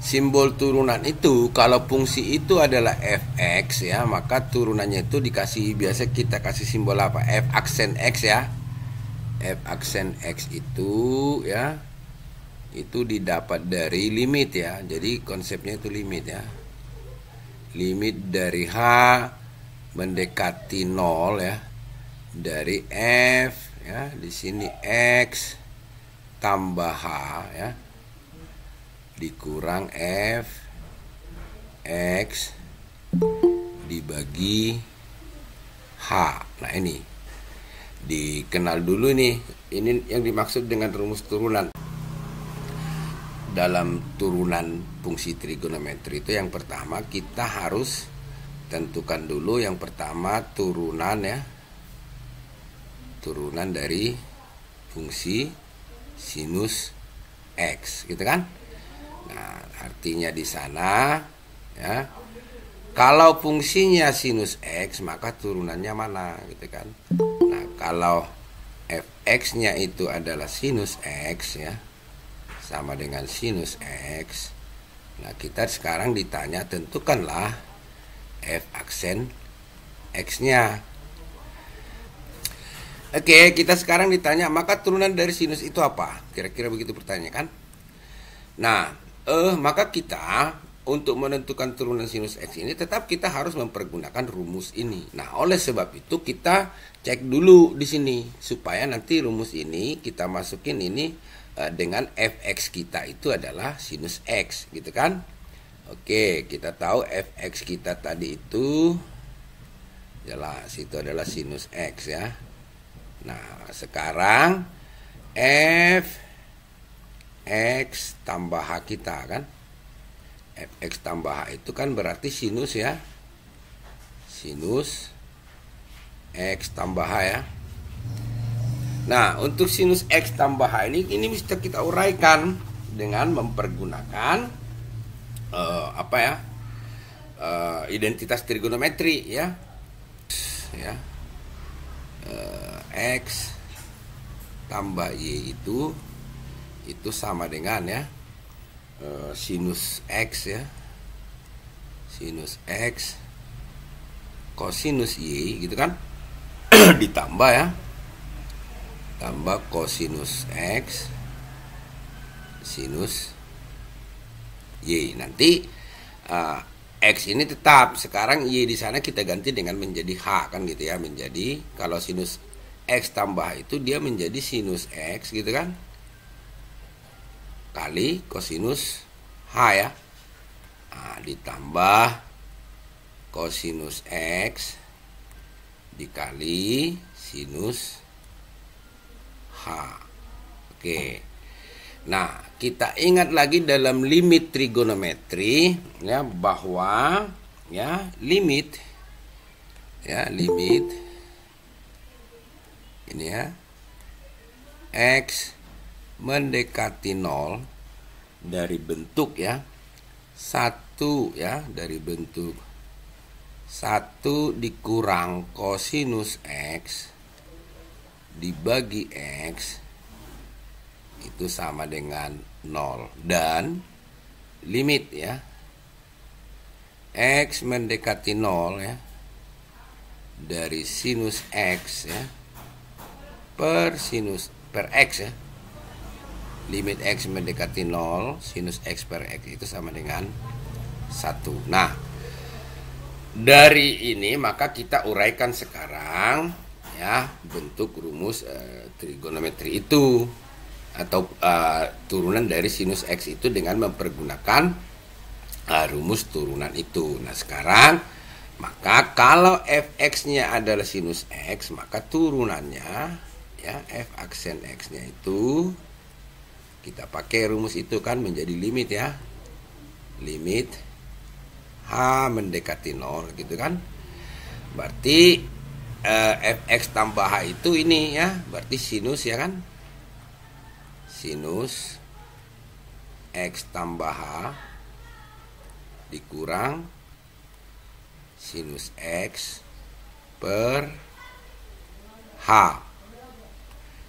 simbol turunan itu, kalau fungsi itu adalah fx ya, maka turunannya itu dikasih, biasa kita kasih simbol apa, f aksen x ya. F aksen x itu ya, itu didapat dari limit ya. Jadi konsepnya itu limit ya. Limit dari h mendekati 0 ya, dari f ya, di sini x tambah h ya, dikurang f x dibagi h. Nah ini dikenal dulu nih, ini yang dimaksud dengan rumus turunan. Dalam turunan fungsi trigonometri itu yang pertama kita harus tentukan dulu yang pertama turunan ya, turunan dari fungsi sinus x gitu kan. Nah, artinya di sana ya, kalau fungsinya sinus x maka turunannya mana gitu kan. Nah, kalau fx-nya itu adalah sinus x ya, sama dengan sinus x. Nah, kita sekarang ditanya tentukanlah f aksen x-nya. Oke, kita sekarang ditanya maka turunan dari sinus itu apa? Kira-kira begitu pertanyaan kan? Nah, maka kita untuk menentukan turunan sinus x ini tetap kita harus mempergunakan rumus ini. Nah, oleh sebab itu kita cek dulu di sini supaya nanti rumus ini kita masukin ini dengan fx kita itu adalah sinus x gitu kan. Oke, kita tahu fx kita tadi itu jelas itu adalah sinus x ya. Nah, sekarang f x tambah h kita kan, fx tambah h itu kan berarti sinus ya, sinus x tambah h ya. Nah, untuk sinus x tambah h ini bisa kita uraikan dengan mempergunakan apa ya, identitas trigonometri ya, x tambah y itu sama dengan ya sinus x ya, sinus x kosinus y gitu kan ditambah ya, tambah kosinus x sinus y. Nanti x ini tetap, sekarang y di sana kita ganti dengan menjadi h kan gitu ya, menjadi kalau sinus x tambah itu dia menjadi sinus x gitu kan kali kosinus h ya. Nah, ditambah kosinus x dikali sinus h. Oke. Nah, kita ingat lagi dalam limit trigonometri ya, bahwa ya limit ini ya, x mendekati 0 dari bentuk ya 1 ya, dari bentuk 1 dikurang kosinus x dibagi x itu sama dengan 0, dan limit ya x mendekati 0 ya dari sinus x ya per x ya, limit x mendekati 0 sinus x per x itu sama dengan 1. Nah, dari ini maka kita uraikan sekarang ya bentuk rumus trigonometri itu atau turunan dari sinus x itu dengan mempergunakan rumus turunan itu. Nah, sekarang maka kalau fx-nya adalah sinus x maka turunannya ya f aksen x-nya itu kita pakai rumus itu kan menjadi limit ya, limit h mendekati 0 gitu kan. Berarti fx tambah h itu ini ya, berarti sinus ya kan, sinus x tambah h dikurang sinus x per h.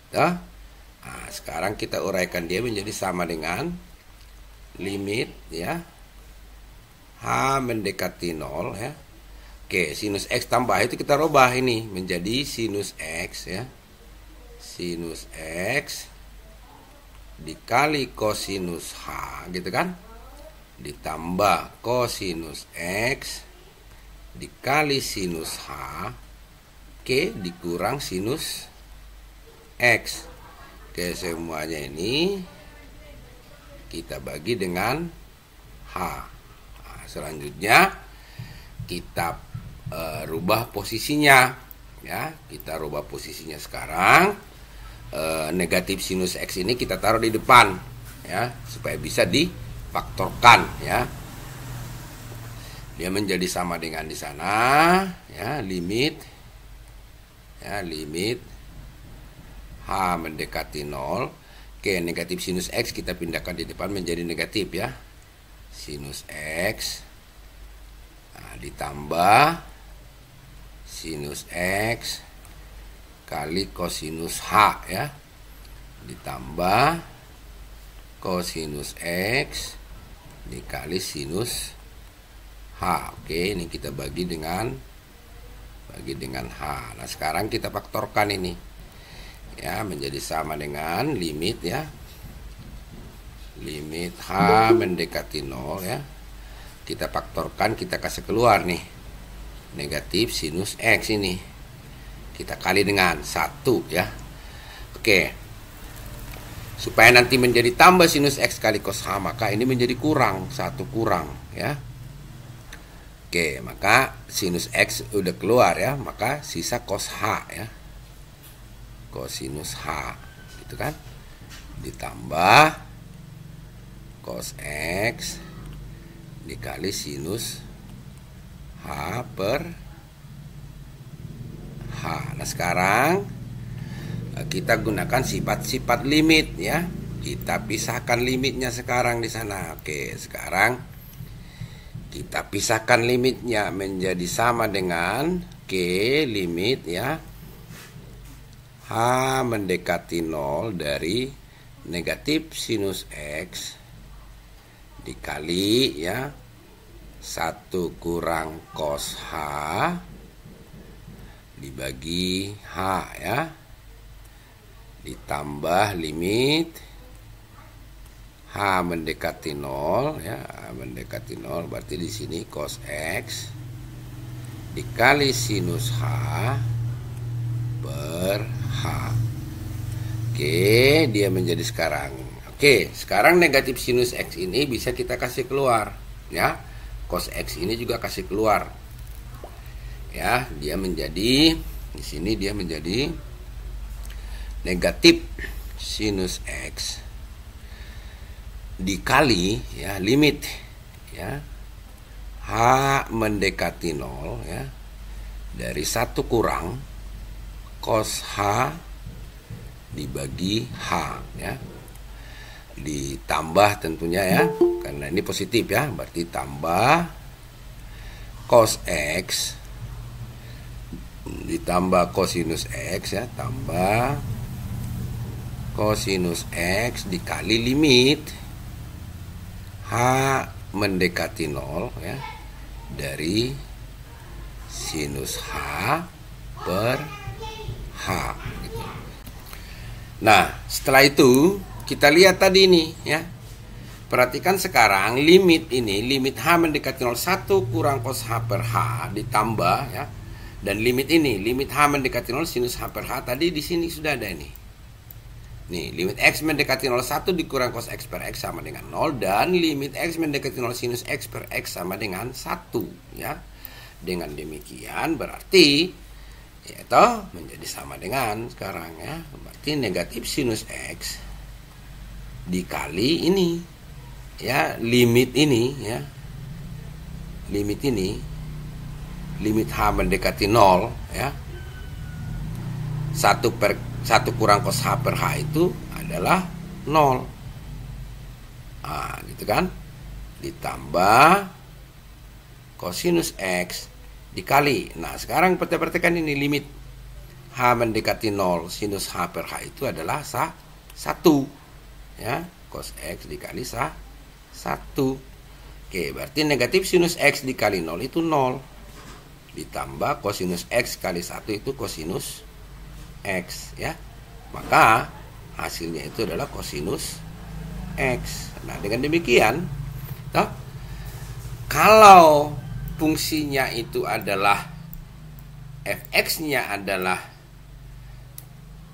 Nah, sekarang kita uraikan dia menjadi sama dengan limit ya H mendekati 0 ya. Oke, sinus X tambah itu kita rubah ini menjadi sinus X ya. Sinus X dikali kosinus H gitu kan. Ditambah kosinus X dikali sinus H. Oke, dikurang sinus X. Oke, semuanya ini kita bagi dengan H. Nah, selanjutnya kita rubah posisinya ya. Kita rubah posisinya sekarang. Negatif sinus X ini kita taruh di depan ya, supaya bisa difaktorkan ya. Dia menjadi sama dengan di sana ya, limit H mendekati 0. Oke, negatif sinus X kita pindahkan di depan menjadi negatif ya. Sinus X ditambah sinus X kali kosinus H ya, ditambah kosinus X dikali sinus H. Oke, ini kita bagi dengan H. Nah, sekarang kita faktorkan ini ya, menjadi sama dengan limit ya, limit H mendekati 0 ya. Kita faktorkan, kita kasih keluar nih negatif sinus X ini, kita kali dengan 1 ya. Oke, supaya nanti menjadi tambah sinus X kali cos H, maka ini menjadi kurang, 1 kurang ya. Oke, maka sinus X udah keluar ya, maka sisa cos H ya, kosinus H gitu kan, ditambah cos X dikali sinus H per H. Nah, sekarang kita gunakan sifat-sifat limit ya. Kita pisahkan limitnya sekarang di sana. Oke, sekarang kita pisahkan limitnya menjadi sama dengan K limit ya H mendekati 0 dari negatif sinus X dikali ya 1 kurang cos H dibagi H ya, ditambah limit H mendekati 0 ya, H mendekati 0 berarti di sini cos X dikali sinus H per H. Oke, dia menjadi sekarang. Oke, sekarang negatif sinus X ini bisa kita kasih keluar ya. Cos X ini juga kasih keluar. Ya, dia menjadi di sini dia menjadi negatif sinus X dikali ya limit ya H mendekati 0 ya dari 1 kurang cos H dibagi H ya, ditambah tentunya ya, karena ini positif ya, berarti tambah cos X ditambah kosinus X ya, tambah kosinus X dikali limit H mendekati 0 ya dari sinus H per H gitu. Nah, setelah itu kita lihat tadi ini ya. Perhatikan sekarang limit ini, limit H mendekati 0 1 kurang cos H per H ditambah ya. Dan limit ini, limit H mendekati 0 sinus H per H tadi di sini sudah ada ini. Nih, limit X mendekati 0 1 dikurang cos X per X sama dengan 0, dan limit X mendekati 0 sinus X per X sama dengan 1 ya. Dengan demikian berarti ya toh menjadi sama dengan sekarang ya, berarti negatif sinus X dikali ini ya, limit ini ya, limit ini, limit H mendekati 0 ya, 1 kurang cos H per H itu adalah 0. Nah, gitu kan, ditambah kosinus X dikali. Nah, sekarang perhatikan ini limit H mendekati 0 sinus H per H itu adalah 1 ya, cos X dikali 1 1. Oke, berarti negatif sinus X dikali 0 itu 0. Ditambah kosinus X kali 1 itu kosinus X, ya. Maka hasilnya itu adalah kosinus X. Nah, dengan demikian, toh, kalau fungsinya itu adalah fx-nya adalah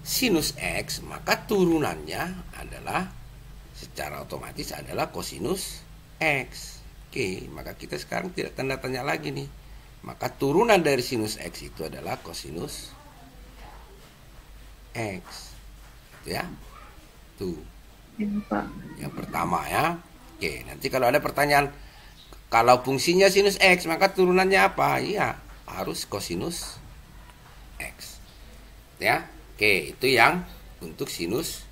sinus X, maka turunannya adalah secara otomatis adalah kosinus X. Oke, maka kita sekarang tidak tanda tanya lagi nih. Maka turunan dari sinus X itu adalah kosinus X. Ya. Tuh. Yang pertama ya. Oke, nanti kalau ada pertanyaan, kalau fungsinya sinus X, maka turunannya apa? Iya, harus kosinus X. Ya. Oke, itu yang untuk sinus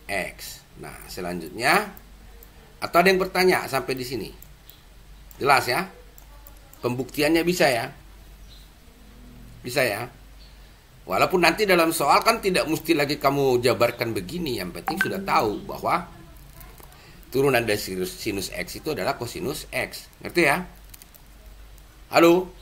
X. Nah, selanjutnya, atau ada yang bertanya sampai di sini? Jelas ya? Pembuktiannya bisa ya? Bisa ya? Walaupun nanti dalam soal kan tidak mesti lagi kamu jabarkan begini. Yang penting sudah tahu bahwa turunan dari sinus X itu adalah kosinus X. Ngerti ya? Halo?